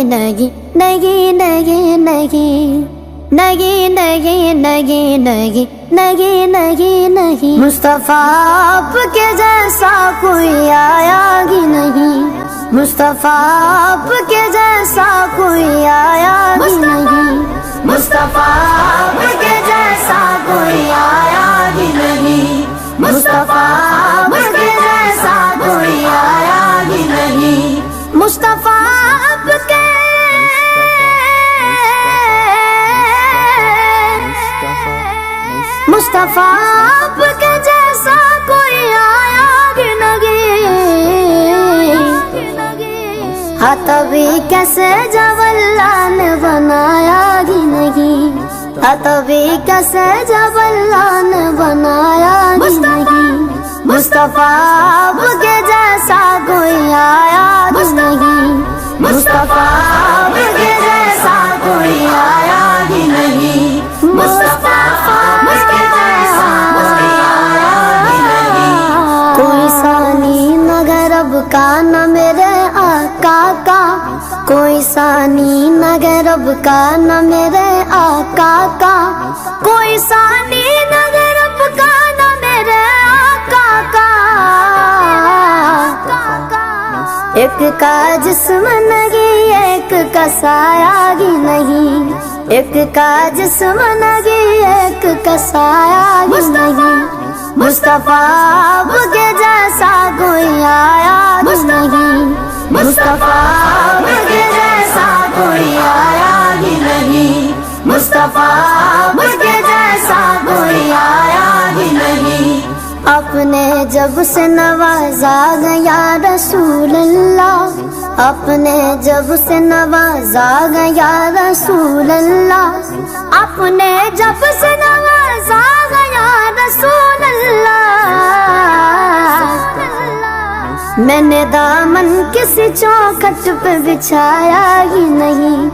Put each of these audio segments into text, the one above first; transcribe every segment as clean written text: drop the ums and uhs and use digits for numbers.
نہیں نہیں نہیں نہیں نہیں نہیں نہیں نہیں نہیں نہیں نہیں مصطفیٰ آپ کے جیسا کوئی آیا ہی نہیں، مصطفیٰ آپ کے جیسا کوئی آیا ہی نہیں، مصطفیٰ آپ کے جیسا کوئی آیا ہی نہیں، مصطفیٰ آپ کے جیسا کوئی آیا ہی نہیں، مصطفیٰ آپ کے مصطفیٰ آپ کے جیسا کوئی آیا ہی نہیں، ہاں تبھی کیسے جب اللہ نے بنایا ہی نہیں، ہاں تبھی کیسے جب اللہ نے بنایا ہی نہیں، مصطفیٰ آپ کے جیسا کوئی آیا ہی نہیں، مصطفیٰ آپ کے جیسا کوئی آیا ہی نہیں، مصطفیٰ آپ کے جیسا کوئی آیا ہی نہیں، کوئی ثانی نہ غرب کا نہ میرے آقا کا، کوئی ثانی نہ غرب کا نہ میرے آقا کا، کوئی ثانی نہ غرب کا نہ میرے آقا کا، ایک کا جسم نہیں ایک کا سایہ ہی نہیں، ایک کا جسم نہیں ایک کا سایہ ہی نہیں، مصطفیٰ آپ کے جیسا کوئی آیا ہی نہیں، مصطفیٰ آپ کے جیسا کوئی آیا ہی نہیں، مصطفیٰ آپ کے جیسا کوئی آیا ہی نہیں، اپنے جب سے نوازا گیا رسول اللہ، اپنے جب سے نوازا گیا رسول اللہ، اپنے جب سے نوازا گیا رسول اللہ، میں نے دامن کسی چوکھٹ پہ بچھایا ہی نہیں،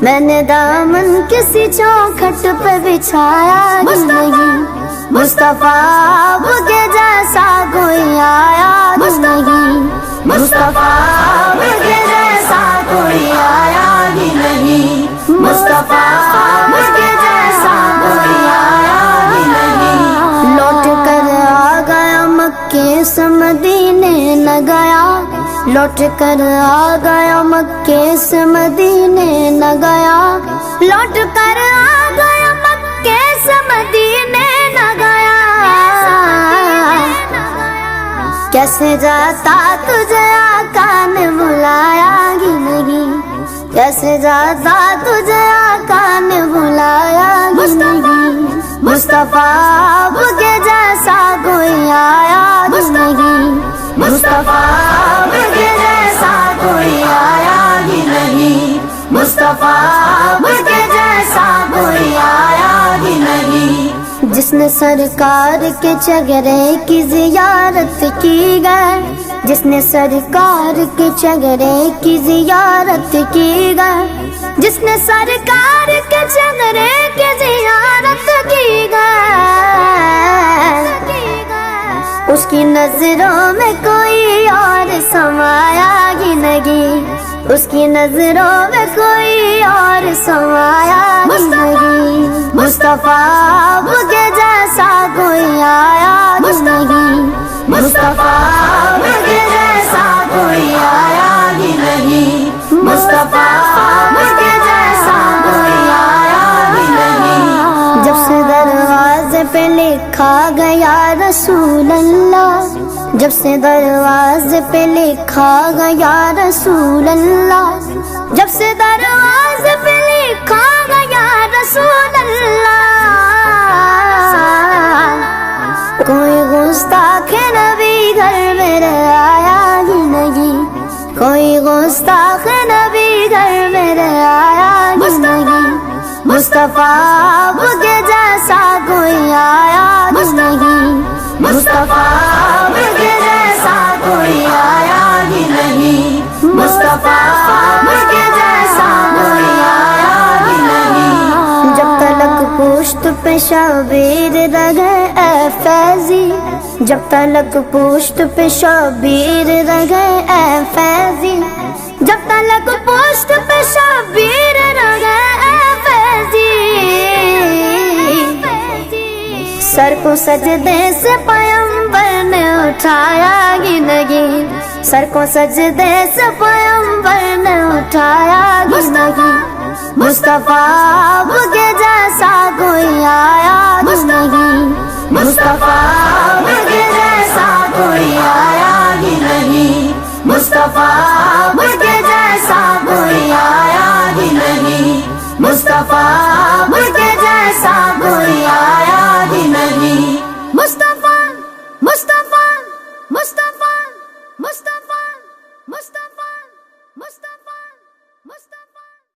میں نے دامن کسی چوکھٹ پہ بچھایا ہی نہیں، مصطفیٰ آپ کے جیسا کوئی آیا ہی نہیں، مصطفیٰ آپ کے جیسا کوئی آیا ہی نہیں، مصطفیٰ آپ کے جیسا کوئی آیا ہی نہیں، لوٹ کر آ گیا مکے سے مدینے نہ گیا، لوٹ کر آ گیا مکے سے مدینے نہ گیا، لوٹ کر آ گیا مکے سے مدینے نہ گیا، کیسے جاتا تجھے آقا نے بلایا ہی نہیں، کیسے جاتا تجھے آقا نے بلایا ہی نہیں، مصطفیٰ آپ کے جیسا کوئی آیا ہی نہیں، مصطفیٰ آپ کے جیسا کوئی آیا ہی نہیں، مصطفیٰ آپ کے جیسا کوئی آیا ہی نہیں، جس نے سرکار کے چگرے کی زیارت کی گئے، جس نے سرکار کے چگرے کی زیارت کی گئے، جس نے سرکار کے چگرے کی زیارت کی گئے، اس کی نظروں میں کوئی اور سمایا ہی نہیں، اس کی نظروں میں کوئی اور سمایا ہی نہیں، مصطفیٰ آپ کے جیسا کوئی آیا ہی نہیں، مصطفیٰ آپ کے جیسا کوئی آیا ہی نہیں، مصطفیٰ آپ کے جیسا کوئی آیا ہی نہیں، جب سے دروازے پہ لکھا گیا رسول اللہ، جب سے دروازے پہ لکھا گیا رسول اللہ، جب سے دروازے پہ لکھا گیا رسول اللہ، کوئی گستاخ نبی گھر میرے آیا ہی نہیں، کوئی گستاخ نبی گھر میرے آیا ہی نہیں، مصطفیٰ آپ کے جیسا کوئی آیا ہی نہیں، مصطفیٰ آپ کے جیسا کوئی آیا ہی نہیں، مصطفیٰ آپ کے جیسا کوئی آیا ہی نہیں، جب تلک پشت پہ شبیر رہے اے فیضی، جب تلک پشت پہ شبیر رہے اے فیضی، جب تلک پشت پہ سر کو سجدے سے پیغمبر نے اٹھایا گی نہیں، سر کو سجدے سے پیغمبر نے اٹھایا گی نہیں، مصطفیٰ آپ کے جیسا کوئی آیا گی نہیں، مصطفیٰ آپ کے جیسا کوئی آیا گی نہیں، مصطفیٰ آپ کے جیسا کوئی آیا گی نہیں، مصطفیٰ